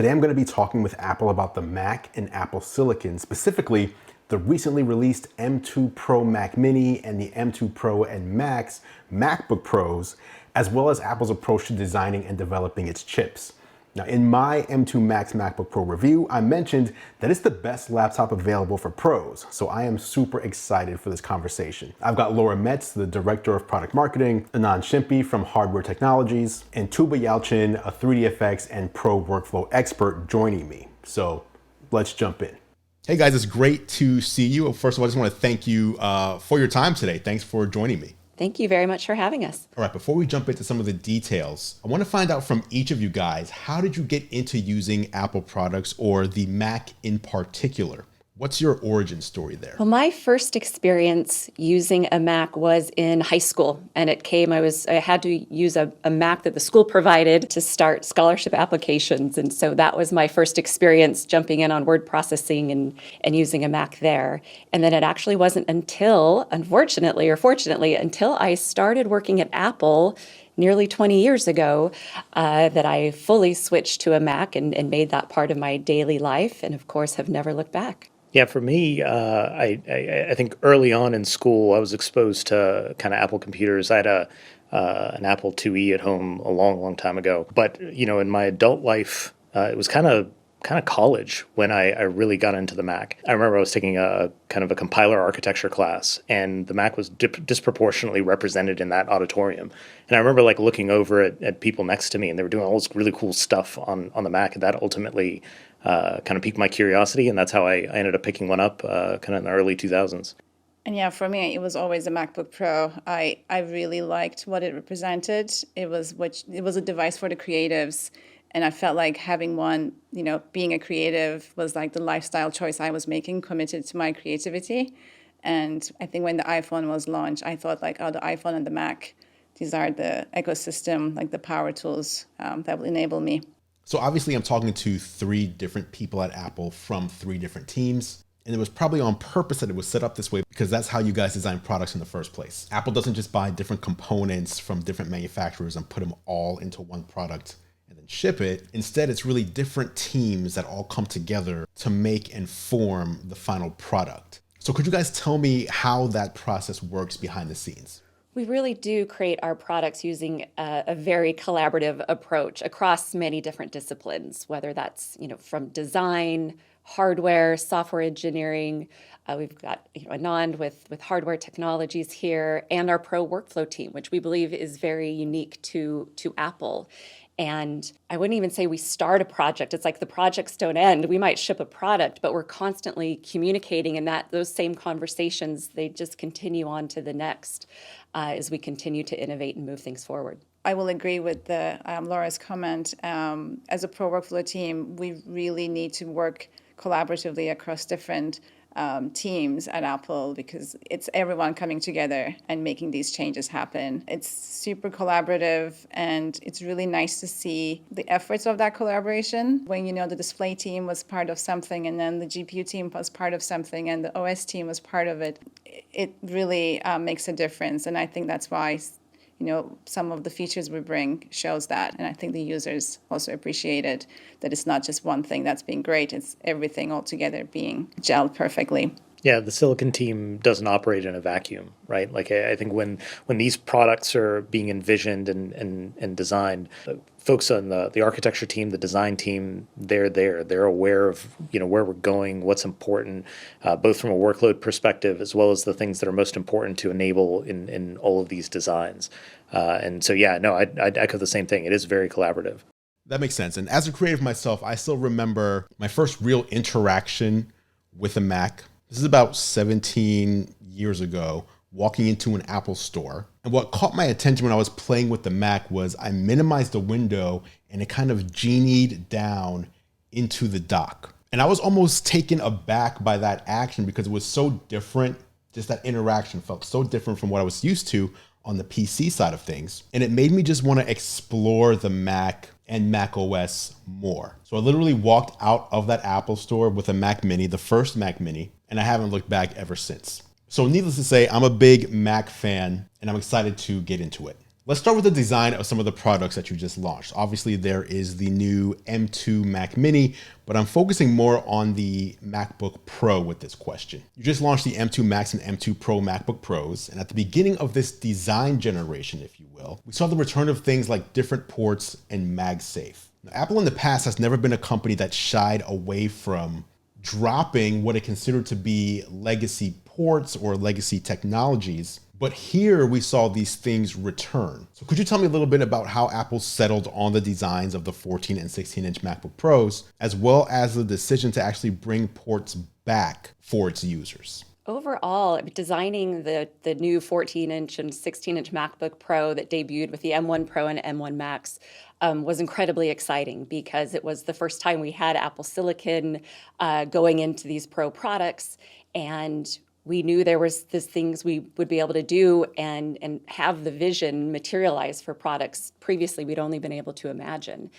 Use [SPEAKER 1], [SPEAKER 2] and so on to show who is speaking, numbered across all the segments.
[SPEAKER 1] Today I'm going to be talking with Apple about the Mac and Apple Silicon, specifically the recently released M2 Pro Mac Mini and the M2 Pro and Max MacBook Pros, as well as Apple's approach to designing and developing its chips. Now, in my M2 Max MacBook Pro review, I mentioned that it's the best laptop available for pros, so I am super excited for this conversation. I've got Laura Metz, the Director of Product Marketing, Anand Shimpi from Hardware Technologies, and Tuba Yalcin, a 3dfx and Pro workflow expert, joining me. So let's jump in. Hey guys, it's great to see you. First of all, I just want to thank you for your time today. Thanks for joining me.
[SPEAKER 2] Thank you very much for having us.
[SPEAKER 1] All right, before we jump into some of the details, I want to find out from each of you guys, how did you get into using Apple products or the Mac in particular? What's your origin story there?
[SPEAKER 2] Well, my first experience using a Mac was in high school, and I had to use a Mac that the school provided to start scholarship applications, and so that was my first experience jumping in on word processing and using a Mac there. And then it actually wasn't until, unfortunately or fortunately, until I started working at Apple nearly 20 years ago that I fully switched to a Mac and made that part of my daily life, and of course have never looked back.
[SPEAKER 3] Yeah, for me, I think early on in school, I was exposed to kind of Apple computers. I had an Apple IIe at home a long, long time ago. But, you know, in my adult life, it was kind of college when I really got into the Mac. I remember I was taking a kind of a compiler architecture class, and the Mac was disproportionately represented in that auditorium. And I remember like looking over at people next to me, and they were doing all this really cool stuff on the Mac, and that ultimately kind of piqued my curiosity, and that's how I ended up picking one up kind of in the early 2000s.
[SPEAKER 4] And yeah, for me, it was always a MacBook Pro. I really liked what it represented. It was a device for the creatives. And I felt like having one, you know, being a creative was like the lifestyle choice I was making, committed to my creativity. And I think when the iPhone was launched, I thought like, oh, the iPhone and the Mac, these are the ecosystem, like the power tools that will enable me.
[SPEAKER 1] So obviously I'm talking to three different people at Apple from three different teams. And it was probably on purpose that it was set up this way because that's how you guys design products in the first place. Apple doesn't just buy different components from different manufacturers and put them all into one product and then ship it. Instead, it's really different teams that all come together to make and form the final product. So could you guys tell me how that process works behind the scenes?
[SPEAKER 2] We really do create our products using a very collaborative approach across many different disciplines, whether that's, you know, from design, hardware, software engineering. We've got, you know, Anand with hardware technologies here, and our pro workflow team, which we believe is very unique to Apple. And I wouldn't even say we start a project. It's like the projects don't end. We might ship a product, but we're constantly communicating, and those same conversations, they just continue on to the next as we continue to innovate and move things forward.
[SPEAKER 4] I will agree with Laura's comment. As a pro workflow team, we really need to work collaboratively across different teams at Apple because it's everyone coming together and making these changes happen. It's super collaborative, and it's really nice to see the efforts of that collaboration when, you know, the display team was part of something, and then the GPU team was part of something, and the OS team was part of it. It really makes a difference, and I think that's why, you know, some of the features we bring shows that. And I think the users also appreciate it, that it's not just one thing that's being great, it's everything all together being gelled perfectly.
[SPEAKER 3] Yeah, the Silicon team doesn't operate in a vacuum, right? Like I think when these products are being envisioned and designed, folks on the architecture team, the design team, they're aware of, you know, where we're going, what's important, both from a workload perspective as well as the things that are most important to enable in all of these designs. And so, yeah, no, I'd echo the same thing. It is very collaborative.
[SPEAKER 1] That makes sense. And as a creative myself, I still remember my first real interaction with a Mac. This is about 17 years ago, walking into an Apple store. And what caught my attention when I was playing with the Mac was I minimized the window and it kind of genied down into the dock. And I was almost taken aback by that action because it was so different. Just that interaction felt so different from what I was used to on the PC side of things. And it made me just want to explore the Mac and Mac OS more. So I literally walked out of that Apple store with a Mac Mini, the first Mac Mini, and I haven't looked back ever since. So needless to say, I'm a big Mac fan and I'm excited to get into it. Let's start with the design of some of the products that you just launched. Obviously, there is the new M2 Mac Mini, but I'm focusing more on the MacBook Pro with this question. You just launched the M2 Max and M2 Pro MacBook Pros, and at the beginning of this design generation, if you will, we saw the return of things like different ports and MagSafe. Now, Apple in the past has never been a company that shied away from dropping what it considered to be legacy ports or legacy technologies. But here we saw these things return. So could you tell me a little bit about how Apple settled on the designs of the 14 and 16-inch MacBook Pros, as well as the decision to actually bring ports back for its users?
[SPEAKER 2] Overall, designing the new 14-inch and 16-inch MacBook Pro that debuted with the M1 Pro and M1 Max was incredibly exciting because it was the first time we had Apple Silicon going into these Pro products, and we knew there was these things we would be able to do and have the vision materialize for products previously we'd only been able to imagine.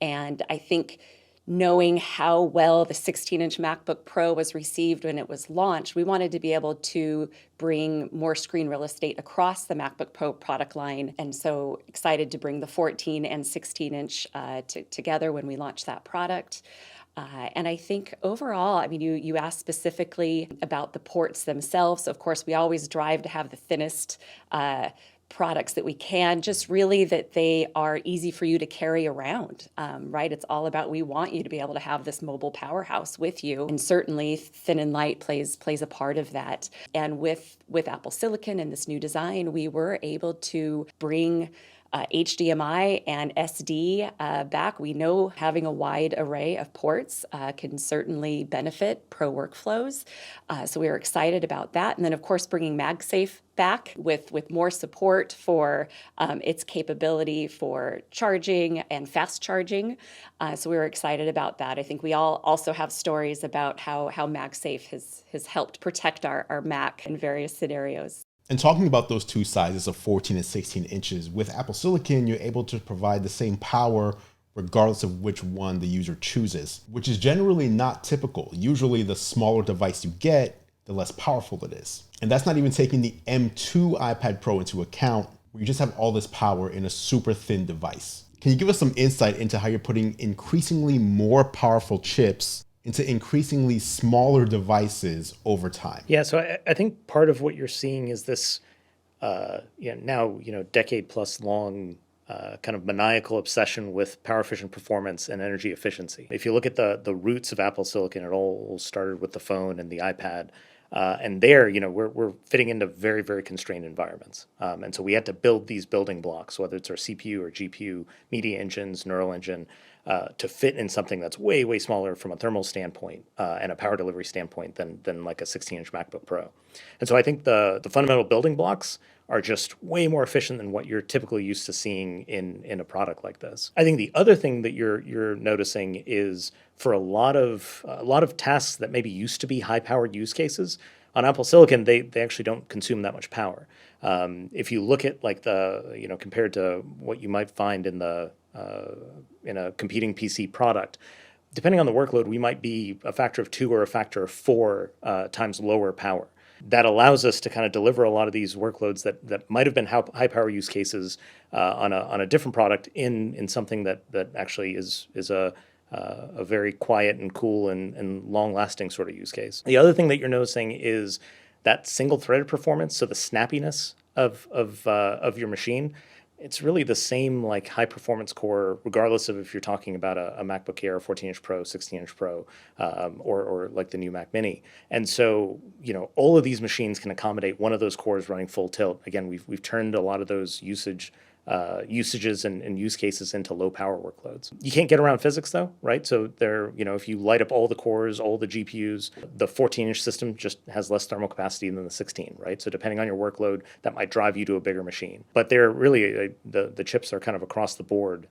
[SPEAKER 2] And I think knowing how well the 16-inch MacBook Pro was received when it was launched, we wanted to be able to bring more screen real estate across the MacBook Pro product line. And so excited to bring the 14 and 16-inch together when we launched that product. And I think overall, I mean, you asked specifically about the ports themselves. Of course, we always drive to have the thinnest products that we can, just really that they are easy for you to carry around, right? It's all about, we want you to be able to have this mobile powerhouse with you. And certainly thin and light plays a part of that. And with Apple Silicon and this new design, we were able to bring HDMI and SD back. We know having a wide array of ports can certainly benefit Pro workflows. So we are excited about that. And then, of course, bringing MagSafe back with more support for its capability for charging and fast charging. So we were excited about that. I think we all also have stories about how MagSafe has helped protect our Mac in various scenarios.
[SPEAKER 1] And talking about those two sizes of 14 and 16 inches, with Apple Silicon, you're able to provide the same power regardless of which one the user chooses, which is generally not typical. Usually the smaller device you get, the less powerful it is. And that's not even taking the M2 iPad Pro into account, where you just have all this power in a super thin device. Can you give us some insight into how you're putting increasingly more powerful chips into increasingly smaller devices over time?
[SPEAKER 3] Yeah, so I think part of what you're seeing is this decade plus long kind of maniacal obsession with power efficient performance and energy efficiency. If you look at the roots of Apple Silicon, it all started with the phone and the iPad. And there, we're fitting into very, very constrained environments. And so we had to build these building blocks, whether it's our CPU or GPU, media engines, neural engine, to fit in something that's way, way smaller from a thermal standpoint and a power delivery standpoint than like a 16-inch MacBook Pro. And so I think the fundamental building blocks are just way more efficient than what you're typically used to seeing in a product like this. I think the other thing that you're noticing is for a lot of tasks that maybe used to be high-powered use cases, on Apple Silicon, they actually don't consume that much power. If you look at like compared to what you might find in a competing PC product, depending on the workload, we might be a factor of 2 or a factor of 4 times lower power. That allows us to kind of deliver a lot of these workloads that might have been high power use cases on a different product in something that actually is a very quiet and cool and long lasting sort of use case. The other thing that you're noticing is that single threaded performance, so the snappiness of your machine. It's really the same like high performance core, regardless of if you're talking about a MacBook Air, 14-inch Pro, 16-inch Pro, or like the new Mac Mini. And so, all of these machines can accommodate one of those cores running full tilt. Again, we've turned a lot of those usages and use cases into low power workloads. You can't get around physics though, right? So if you light up all the cores, all the GPUs, the 14-inch system just has less thermal capacity than the 16, right? So depending on your workload, that might drive you to a bigger machine. But they're really, the chips are kind of across the board,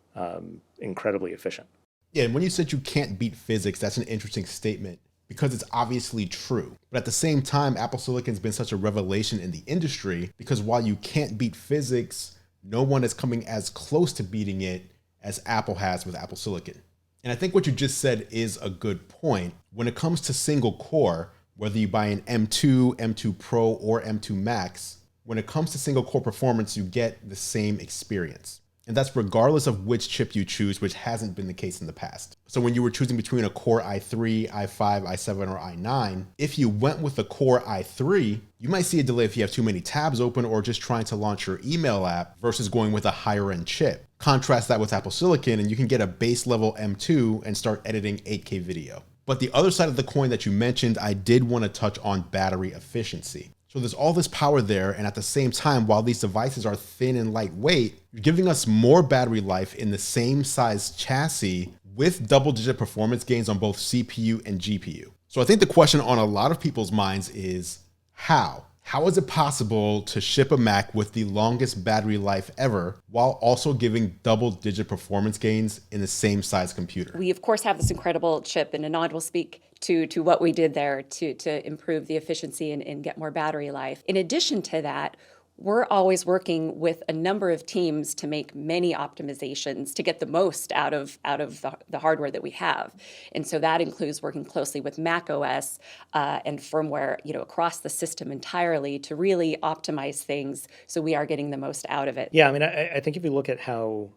[SPEAKER 3] incredibly efficient.
[SPEAKER 1] Yeah, and when you said you can't beat physics, that's an interesting statement because it's obviously true. But at the same time, Apple Silicon's been such a revelation in the industry because while you can't beat physics, no one is coming as close to beating it as Apple has with Apple Silicon. And I think what you just said is a good point. When it comes to single core, whether you buy an M2, M2 Pro, or M2 Max, when it comes to single core performance, you get the same experience. And that's regardless of which chip you choose, which hasn't been the case in the past. So when you were choosing between a Core i3, i5, i7, or i9, if you went with a Core i3, you might see a delay if you have too many tabs open or just trying to launch your email app versus going with a higher end chip. Contrast that with Apple Silicon and you can get a base level M2 and start editing 8K video. But the other side of the coin that you mentioned, I did want to touch on battery efficiency. So there's all this power there, and at the same time, while these devices are thin and lightweight, you're giving us more battery life in the same size chassis with double-digit performance gains on both CPU and GPU. So I think the question on a lot of people's minds is how? How is it possible to ship a Mac with the longest battery life ever while also giving double-digit performance gains in the same size computer?
[SPEAKER 2] We, of course, have this incredible chip, and Anand will speak to what we did there to improve the efficiency and get more battery life. In addition to that, we're always working with a number of teams to make many optimizations to get the most out of the hardware that we have. And so that includes working closely with Mac OS and firmware, across the system entirely to really optimize things so we are getting the most out of it.
[SPEAKER 3] Yeah, I mean, I think if you look at how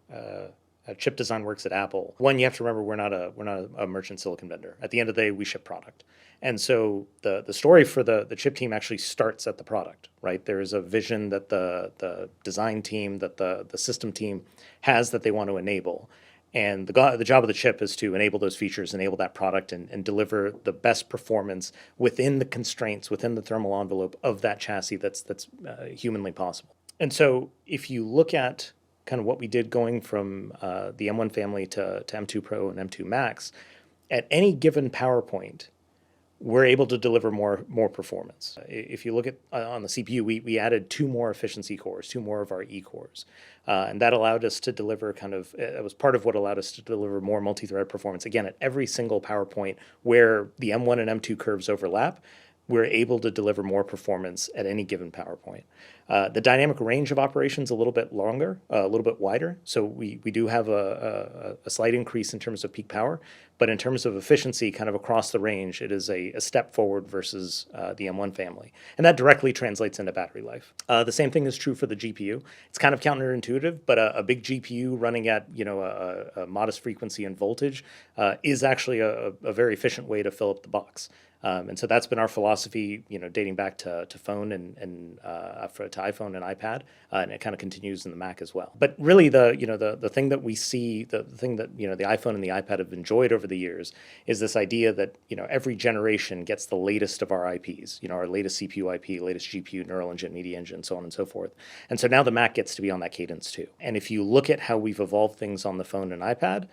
[SPEAKER 3] chip design works at Apple, one, you have to remember we're not a merchant silicon vendor. At the end of the day, we ship product. And so the story for the chip team actually starts at the product, right? There is a vision that the design team, that the system team has that they want to enable. And the job of the chip is to enable those features, enable that product, and deliver the best performance within the constraints, within the thermal envelope of that chassis that's humanly possible. And so if you look at kind of what we did going from the M1 family to M2 Pro and M2 Max, at any given power point, we're able to deliver more performance. If you look at on the CPU, we added 2 more efficiency cores, 2 more of our E cores. And that allowed us to deliver it was part of what allowed us to deliver more multi-thread performance. Again, at every single power point where the M1 and M2 curves overlap, we're able to deliver more performance at any given power point. The dynamic range of operations a little bit longer, a little bit wider. So we do have a slight increase in terms of peak power, but in terms of efficiency, kind of across the range, it is a step forward versus the M1 family. And that directly translates into battery life. The same thing is true for the GPU. It's kind of counterintuitive, but a big GPU running at a modest frequency and voltage is actually a very efficient way to fill up the box. And so that's been our philosophy, dating back to phone and to iPhone and iPad, and it kind of continues in the Mac as well. But really, the thing that we see, the thing that the iPhone and the iPad have enjoyed over the years is this idea that every generation gets the latest of our IPs, our latest CPU IP, latest GPU, neural engine, media engine, so on and so forth. And so now the Mac gets to be on that cadence too. And if you look at how we've evolved things on the phone and iPad,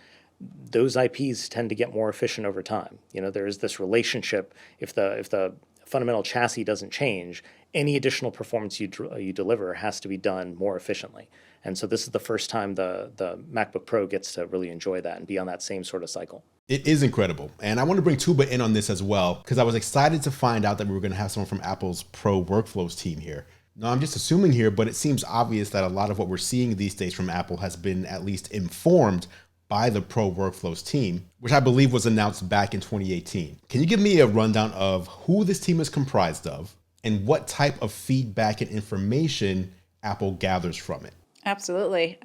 [SPEAKER 3] those IPs tend to get more efficient over time. There is this relationship. If the fundamental chassis doesn't change, any additional performance you deliver has to be done more efficiently. And so this is the first time the MacBook Pro gets to really enjoy that and be on that same sort of cycle.
[SPEAKER 1] It is incredible. And I want to bring Tuba in on this as well, because I was excited to find out that we were going to have someone from Apple's Pro Workflows team here. Now, I'm just assuming here, but it seems obvious that a lot of what we're seeing these days from Apple has been at least informed by the Pro Workflows team, which I believe was announced back in 2018. Can you give me a rundown of who this team is comprised of and what type of feedback and information Apple gathers from it?
[SPEAKER 4] Absolutely.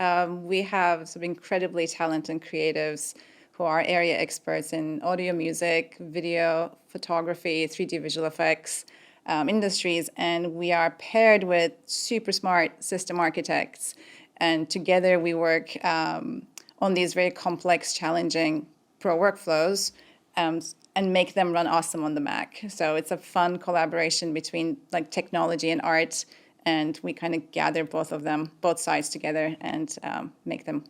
[SPEAKER 4] We have some incredibly talented creatives who are area experts in audio, music, video, photography, 3D visual effects industries, and we are paired with super smart system architects. And together we work on these very complex, challenging Pro workflows and make them run awesome on the Mac. So it's a fun collaboration between technology and art, and we kind of gather both sides together and make them,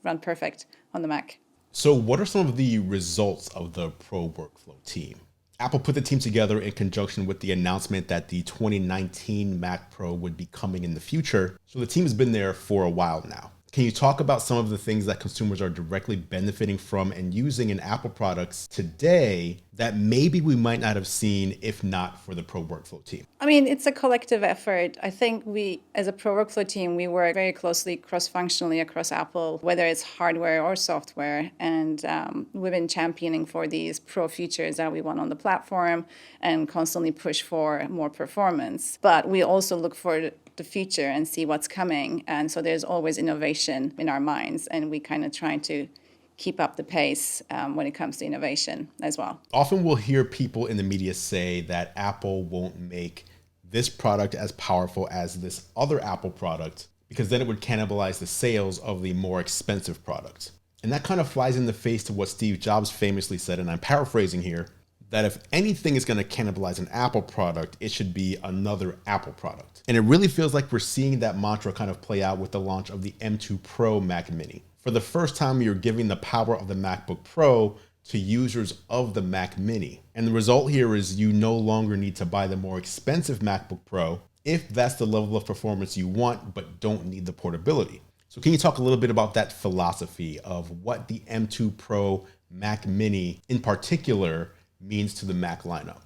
[SPEAKER 4] run perfect on the Mac.
[SPEAKER 1] So what are some of the results of the Pro Workflow team? Apple put the team together in conjunction with the announcement that the 2019 Mac Pro would be coming in the future. So the team has been there for a while now. Can you talk about some of the things that consumers are directly benefiting from and using in Apple products today that maybe we might not have seen if not for the Pro Workflow team?
[SPEAKER 4] I mean, it's a collective effort. I think we, as a Pro Workflow team, we work very closely cross-functionally across Apple, whether it's hardware or software. And we've been championing for these Pro features that we want on the platform and constantly push for more performance. But we also look for the future and see what's coming. And so there's always innovation in our minds. And we kind of try to keep up the pace when it comes to innovation as well.
[SPEAKER 1] Often we'll hear people in the media say that Apple won't make this product as powerful as this other Apple product because then it would cannibalize the sales of the more expensive product. And that kind of flies in the face to what Steve Jobs famously said, and I'm paraphrasing here, that if anything is going to cannibalize an Apple product, it should be another Apple product. And it really feels like we're seeing that mantra kind of play out with the launch of the M2 Pro Mac Mini. For the first time, you're giving the power of the MacBook Pro to users of the Mac Mini. And the result here is you no longer need to buy the more expensive MacBook Pro if that's the level of performance you want, but don't need the portability. So can you talk a little bit about that philosophy of what the M2 Pro Mac Mini in particular means to the Mac lineup?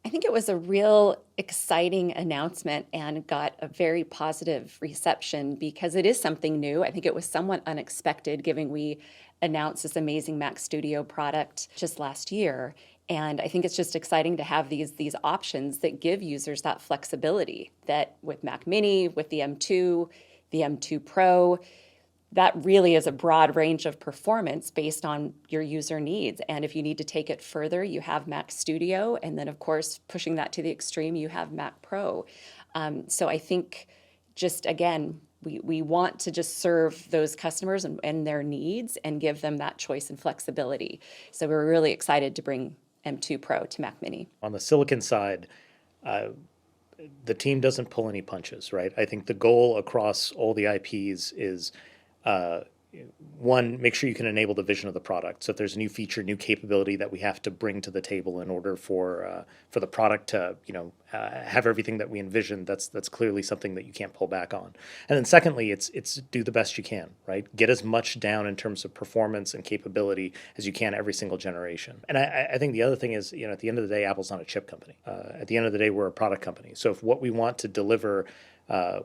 [SPEAKER 2] I think it was a real exciting announcement and got a very positive reception because it is something new. I think it was somewhat unexpected given we announced this amazing Mac Studio product just last year. And I think it's just exciting to have these options that give users that flexibility that with Mac Mini, with the M2 Pro, that really is a broad range of performance based on your user needs. And if you need to take it further, you have Mac Studio. And then, of course, pushing that to the extreme, you have Mac Pro. So I think just, again, we want to just serve those customers and their needs and give them that choice and flexibility. So we're really excited to bring M2 Pro to Mac Mini.
[SPEAKER 3] On the silicon side, the team doesn't pull any punches, right? I think the goal across all the IPs is one, make sure you can enable the vision of the product. So if there's a new feature, new capability that we have to bring to the table in order for the product to have everything that we envision, that's clearly something that you can't pull back on. And then secondly, it's do the best you can, right? Get as much down in terms of performance and capability as you can every single generation. And I think the other thing is, at the end of the day, Apple's not a chip company. At the end of the day, we're a product company. So if what we want to deliver,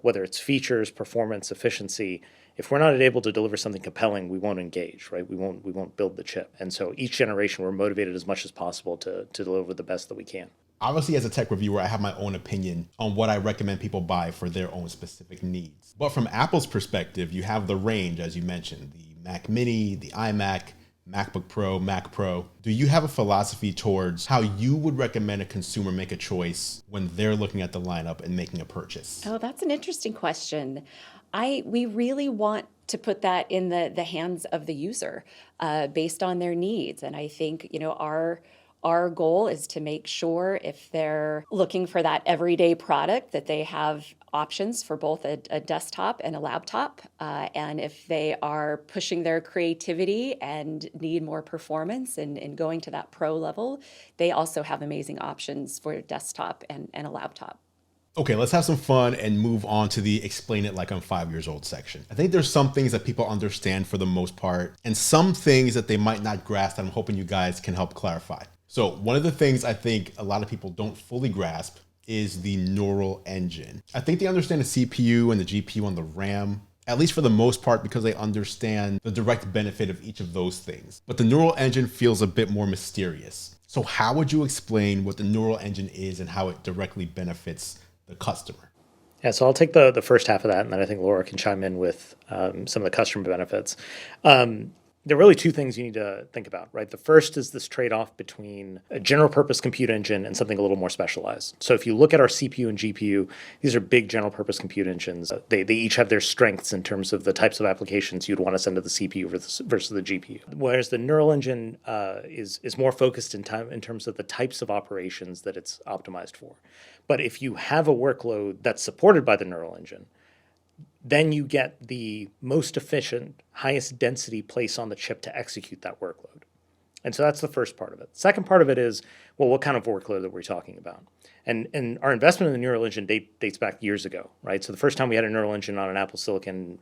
[SPEAKER 3] whether it's features, performance, efficiency, if we're not able to deliver something compelling, we won't engage, right? We won't build the chip. And so each generation, we're motivated as much as possible to deliver the best that we can.
[SPEAKER 1] Obviously, as a tech reviewer, I have my own opinion on what I recommend people buy for their own specific needs. But from Apple's perspective, you have the range, as you mentioned, the Mac Mini, the iMac, MacBook Pro, Mac Pro. Do you have a philosophy towards how you would recommend a consumer make a choice when they're looking at the lineup and making a purchase?
[SPEAKER 2] Oh, that's an interesting question. We really want to put that in the hands of the user based on their needs. And I think, our goal is to make sure if they're looking for that everyday product that they have options for both a desktop and a laptop. And if they are pushing their creativity and need more performance and going to that pro level, they also have amazing options for a desktop and a laptop.
[SPEAKER 1] Okay, let's have some fun and move on to the explain it like I'm 5 years old section. I think there's some things that people understand for the most part and some things that they might not grasp that I'm hoping you guys can help clarify. So one of the things I think a lot of people don't fully grasp is the neural engine. I think they understand the CPU and the GPU and the RAM, at least for the most part, because they understand the direct benefit of each of those things. But the neural engine feels a bit more mysterious. So how would you explain what the neural engine is and how it directly benefits the customer?
[SPEAKER 3] Yeah, so I'll take the first half of that, and then I think Laura can chime in with some of the customer benefits. There are really two things you need to think about, right? The first is this trade-off between a general purpose compute engine and something a little more specialized. So if you look at our CPU and GPU, these are big general purpose compute engines. They each have their strengths in terms of the types of applications you'd want to send to the CPU versus the GPU. Whereas the neural engine is more focused in terms of the types of operations that it's optimized for. But if you have a workload that's supported by the neural engine, then you get the most efficient, highest density place on the chip to execute that workload. And so that's the first part of it. Second part of it is, well, what kind of workload are we talking about? And our investment in the neural engine dates back years ago, right? So the first time we had a neural engine on an Apple Silicon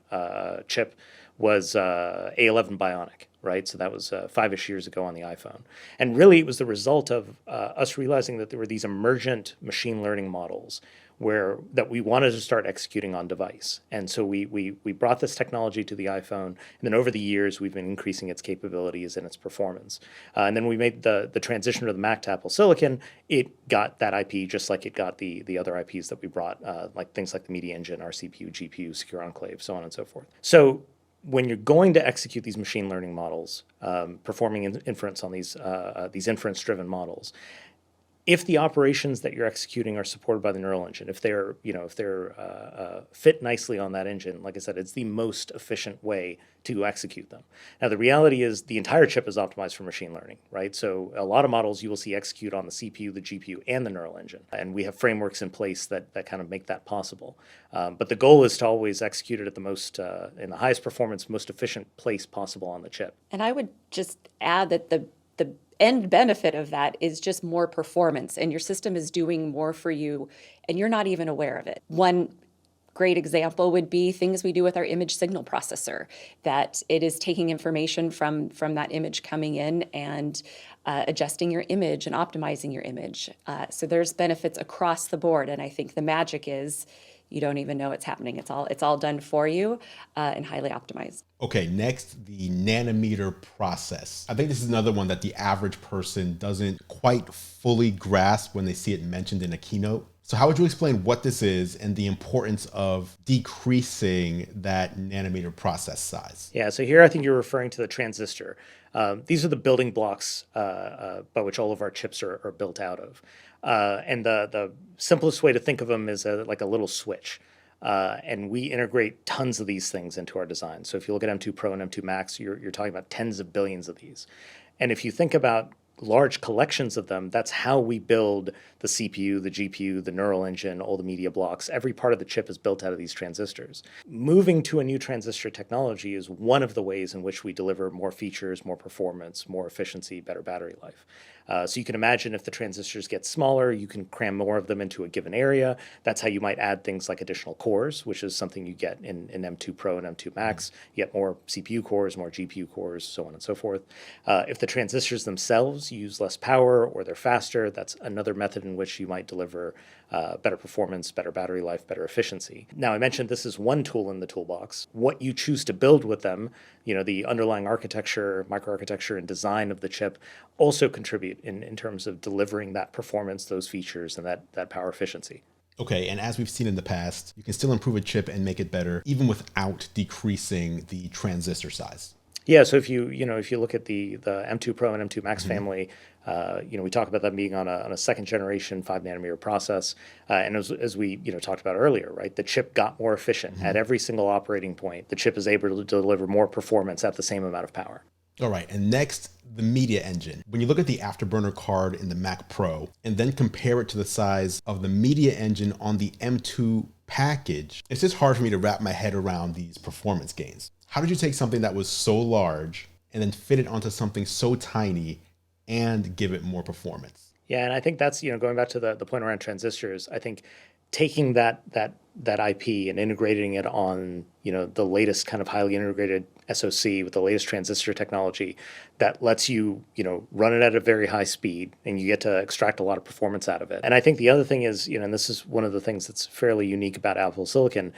[SPEAKER 3] chip was A11 Bionic, right? So that was 5-ish years ago on the iPhone. And really it was the result of us realizing that there were these emergent machine learning models that we wanted to start executing on device. And so we brought this technology to the iPhone, and then over the years, we've been increasing its capabilities and its performance. And then we made the transition to the Mac to Apple Silicon. It got that IP just like it got the other IPs that we brought, like things like the Media Engine, our CPU, GPU, Secure Enclave, so on and so forth. So when you're going to execute these machine learning models, performing inference on these inference-driven models, if the operations that you're executing are supported by the neural engine, if they're fit nicely on that engine, like I said, it's the most efficient way to execute them. Now, the reality is the entire chip is optimized for machine learning, right? So a lot of models you will see execute on the CPU, the GPU, and the neural engine. And we have frameworks in place that kind of make that possible. But the goal is to always execute it at the most, in the highest performance, most efficient place possible on the chip.
[SPEAKER 2] And I would just add that the end benefit of that is just more performance, and your system is doing more for you and you're not even aware of it. One great example would be things we do with our image signal processor, that it is taking information from that image coming in and adjusting your image and optimizing your image. So there's benefits across the board, and I think the magic is you don't even know it's happening. It's all done for you and highly optimized.
[SPEAKER 1] Okay, next, the nanometer process. I think this is another one that the average person doesn't quite fully grasp when they see it mentioned in a keynote. So how would you explain what this is and the importance of decreasing that nanometer process size?
[SPEAKER 3] Yeah, so here I think you're referring to the transistor. These are the building blocks by which all of our chips are built out of. And the simplest way to think of them is like a little switch. And we integrate tons of these things into our design. So if you look at M2 Pro and M2 Max, you're talking about tens of billions of these. And if you think about large collections of them, that's how we build the CPU, the GPU, the neural engine, all the media blocks. Every part of the chip is built out of these transistors. Moving to a new transistor technology is one of the ways in which we deliver more features, more performance, more efficiency, better battery life. So you can imagine if the transistors get smaller, you can cram more of them into a given area. That's how you might add things like additional cores, which is something you get in M2 Pro and M2 Max. You get more CPU cores, more GPU cores, so on and so forth. If the transistors themselves use less power or they're faster, that's another method in which you might deliver better performance, better battery life, better efficiency. Now, I mentioned this is one tool in the toolbox. What you choose to build with them, the underlying architecture, microarchitecture, and design of the chip also contribute in terms of delivering that performance, those features, and that power efficiency.
[SPEAKER 1] Okay, and as we've seen in the past, you can still improve a chip and make it better, even without decreasing the transistor size.
[SPEAKER 3] Yeah, so if you look at the M2 Pro and M2 Max family, we talk about them being on a second generation 5 nanometer process, and as we talked about earlier, right, the chip got more efficient at every single operating point. The chip is able to deliver more performance at the same amount of power.
[SPEAKER 1] All right, and next, the media engine. When you look at the Afterburner card in the Mac Pro and then compare it to the size of the media engine on the M2 package, it's just hard for me to wrap my head around these performance gains. How did you take something that was so large and then fit it onto something so tiny and give it more performance?
[SPEAKER 3] Yeah, and I think that's, going back to the point around transistors, I think taking that IP and integrating it on, the latest kind of highly integrated SoC with the latest transistor technology that lets you, run it at a very high speed and you get to extract a lot of performance out of it. And I think the other thing is, and this is one of the things that's fairly unique about Apple Silicon,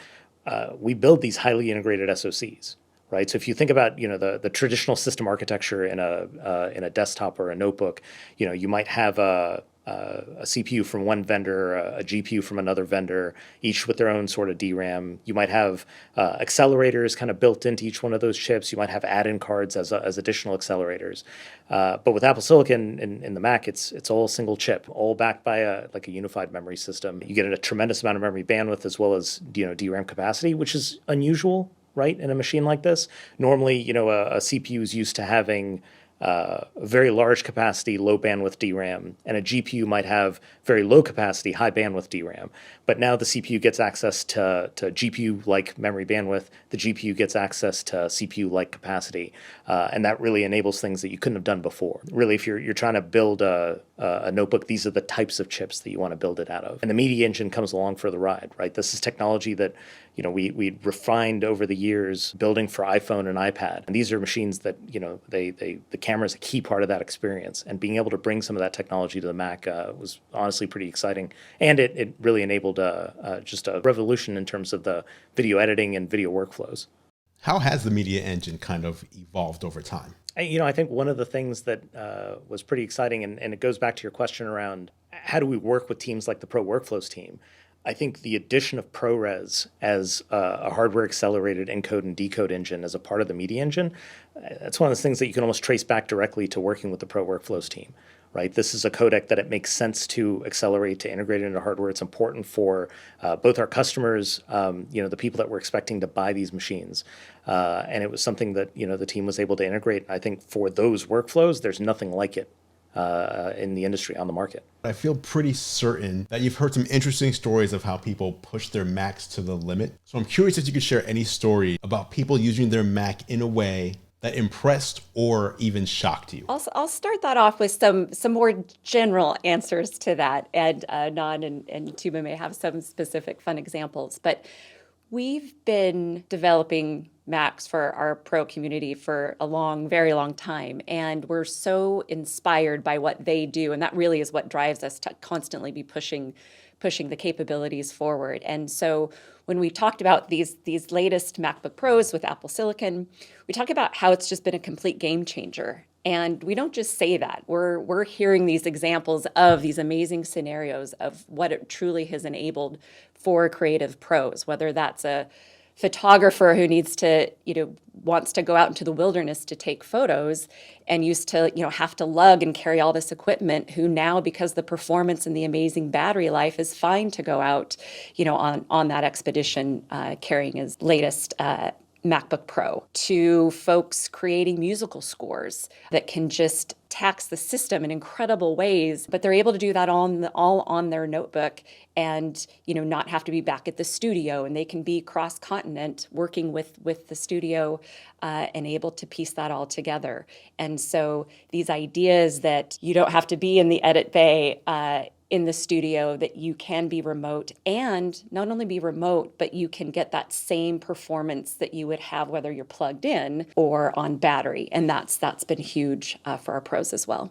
[SPEAKER 3] we build these highly integrated SoCs. Right. So if you think about, the traditional system architecture in a desktop or a notebook, you might have a CPU from one vendor, a GPU from another vendor, each with their own sort of DRAM. You might have accelerators kind of built into each one of those chips. You might have add-in cards as additional accelerators. But with Apple Silicon in the Mac, it's all single chip, all backed by a unified memory system. You get a tremendous amount of memory bandwidth as well as DRAM capacity, which is unusual. Right, in a machine like this, normally, a CPU is used to having very large capacity, low bandwidth DRAM, and a GPU might have very low capacity, high bandwidth DRAM. But now the CPU gets access to GPU-like memory bandwidth, the GPU gets access to CPU-like capacity, and that really enables things that you couldn't have done before. Really, if you're trying to build a notebook, these are the types of chips that you want to build it out of. And the Media Engine comes along for the ride, right? This is technology that we refined over the years, building for iPhone and iPad. And these are machines that, the camera is a key part of that experience. And being able to bring some of that technology to the Mac was honestly pretty exciting. And it really enabled just a revolution in terms of the video editing and video workflows.
[SPEAKER 1] How has the Media Engine kind of evolved over time?
[SPEAKER 3] I think one of the things that was pretty exciting, and it goes back to your question around how do we work with teams like the Pro Workflows team. I think the addition of ProRes as a hardware-accelerated encode and decode engine as a part of the Media Engine, that's one of those things that you can almost trace back directly to working with the Pro Workflows team, right? This is a codec that it makes sense to accelerate, to integrate into hardware. It's important for both our customers, the people that were expecting to buy these machines. And it was something that, the team was able to integrate. I think for those workflows, there's nothing like it in the industry, on the market.
[SPEAKER 1] I feel pretty certain that you've heard some interesting stories of how people push their Macs to the limit. So I'm curious if you could share any story about people using their Mac in a way that impressed or even shocked you.
[SPEAKER 2] I'll start that off with some more general answers to that, and Anand and Tuba may have some specific fun examples. But we've been developing Macs for our Pro community for a very long time, and we're so inspired by what they do, and that really is what drives us to constantly be pushing the capabilities forward. And so when we talked about these latest MacBook Pros with Apple Silicon, we talk about how it's just been a complete game changer. And we don't just say that. We're hearing these examples of these amazing scenarios of what it truly has enabled for creative pros, whether that's a photographer who wants to go out into the wilderness to take photos and used to, have to lug and carry all this equipment, who now, because the performance and the amazing battery life, is fine to go out, on that expedition carrying his latest MacBook Pro, to folks creating musical scores that can just tax the system in incredible ways, but they're able to do that all on their notebook and, not have to be back at the studio, and they can be cross-continent working with the studio and able to piece that all together. And so these ideas that you don't have to be in the edit bay in the studio, that you can be remote, and not only be remote, but you can get that same performance that you would have whether you're plugged in or on battery. And that's been huge for our pros as well.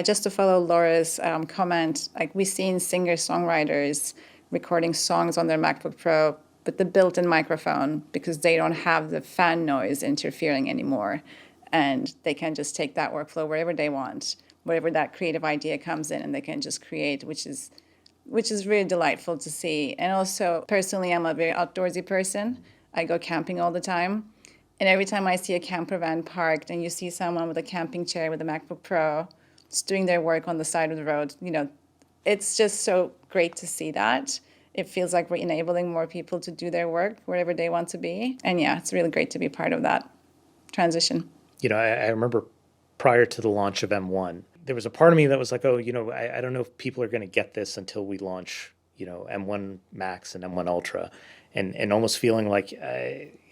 [SPEAKER 4] Just to follow Laura's comment, like we've seen singer-songwriters recording songs on their MacBook Pro with the built-in microphone because they don't have the fan noise interfering anymore. And they can just take that workflow wherever they want, wherever that creative idea comes in, and they can just create, which is really delightful to see. And also, personally, I'm a very outdoorsy person. I go camping all the time. And every time I see a camper van parked and you see someone with a camping chair with a MacBook Pro just doing their work on the side of the road, it's just so great to see that. It feels like we're enabling more people to do their work wherever they want to be. And it's really great to be part of that transition.
[SPEAKER 3] I remember prior to the launch of M1, there was a part of me that was like, I don't know if people are going to get this until we launch, M1 Max and M1 Ultra, and almost feeling like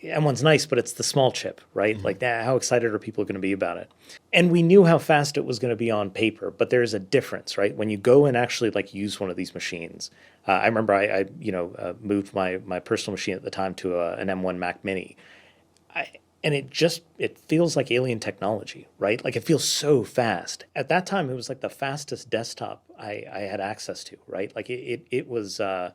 [SPEAKER 3] M1's nice, but it's the small chip, right? Mm-hmm. Like, how excited are people going to be about it? And we knew how fast it was going to be on paper, but there's a difference, right? When you go and actually use one of these machines. I remember I moved my personal machine at the time to an M1 Mac Mini. And it feels like alien technology, right? Like, it feels so fast. At that time, it was like the fastest desktop I had access to, right? Like, it was a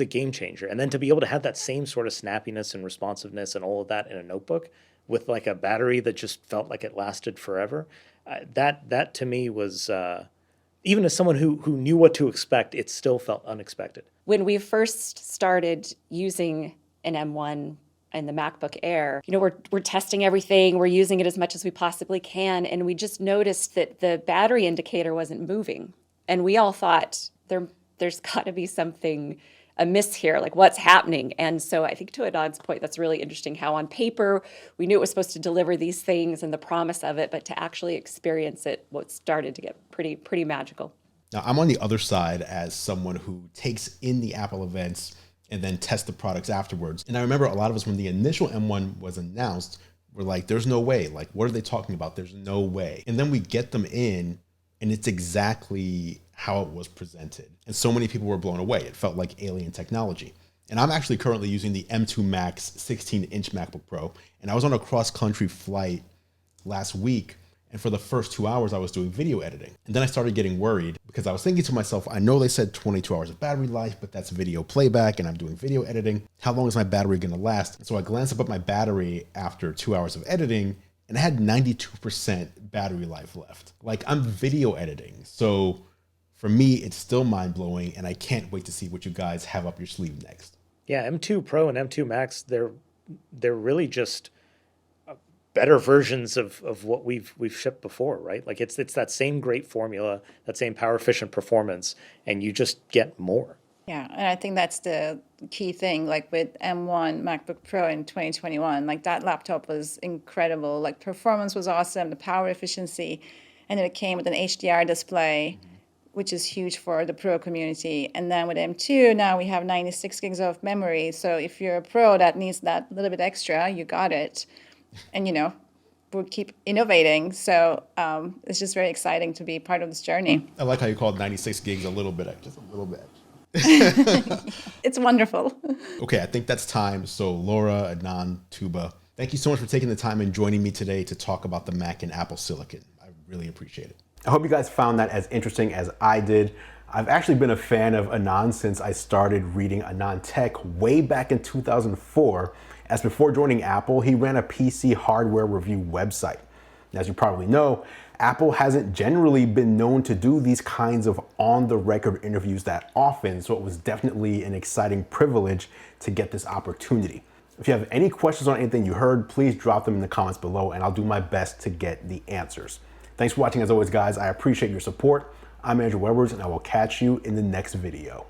[SPEAKER 3] game changer. And then to be able to have that same sort of snappiness and responsiveness and all of that in a notebook with like a battery that just felt like it lasted forever, that to me was, even as someone who knew what to expect, it still felt unexpected.
[SPEAKER 2] When we first started using an M1 and the MacBook Air, we're testing everything, we're using it as much as we possibly can, and we just noticed that the battery indicator wasn't moving. And we all thought there's got to be something amiss here? Like, what's happening? And so I think to Anand's point, that's really interesting how on paper we knew it was supposed to deliver these things and the promise of it, but to actually experience it, what started to get pretty magical.
[SPEAKER 1] Now, I'm on the other side as someone who takes in the Apple events and then tests the products afterwards. And I remember a lot of us, when the initial M1 was announced, were like, there's no way. Like, what are they talking about? There's no way. And then we get them in, and it's exactly how it was presented. And so many people were blown away. It felt like alien technology. And I'm actually currently using the M2 Max 16-inch MacBook Pro. And I was on a cross-country flight last week. And for the first 2 hours, I was doing video editing. And then I started getting worried because I was thinking to myself, I know they said 22 hours of battery life, but that's video playback and I'm doing video editing. How long is my battery going to last? And so I glanced up at my battery after 2 hours of editing, and I had 92% battery life left. Like, I'm video editing. So for me, it's still mind blowing, and I can't wait to see what you guys have up your sleeve next.
[SPEAKER 3] Yeah, M2 Pro and M2 Max, they're really just better versions of what we've shipped before, right? Like, it's that same great formula, that same power efficient performance, and you just get more.
[SPEAKER 4] Yeah, and I think that's the key thing, like with M1 MacBook Pro in 2021, like that laptop was incredible. Like, performance was awesome, the power efficiency, and then it came with an HDR display, which is huge for the Pro community. And then with M2, now we have 96 gigs of memory. So if you're a Pro that needs that little bit extra, you got it. And, we'll keep innovating. So it's just very exciting to be part of this journey.
[SPEAKER 1] I like how you called 96 gigs a little bit, just a little bit.
[SPEAKER 4] It's wonderful.
[SPEAKER 1] Okay, I think that's time. So Laura, Anand, Tuba, thank you so much for taking the time and joining me today to talk about the Mac and Apple Silicon. I really appreciate it. I hope you guys found that as interesting as I did. I've actually been a fan of Anand since I started reading Anand Tech way back in 2004. As before joining Apple, he ran a PC hardware review website. As you probably know, Apple hasn't generally been known to do these kinds of on-the-record interviews that often, so it was definitely an exciting privilege to get this opportunity. If you have any questions on anything you heard, please drop them in the comments below and I'll do my best to get the answers. Thanks for watching as always, guys. I appreciate your support. I'm Andru Edwards and I will catch you in the next video.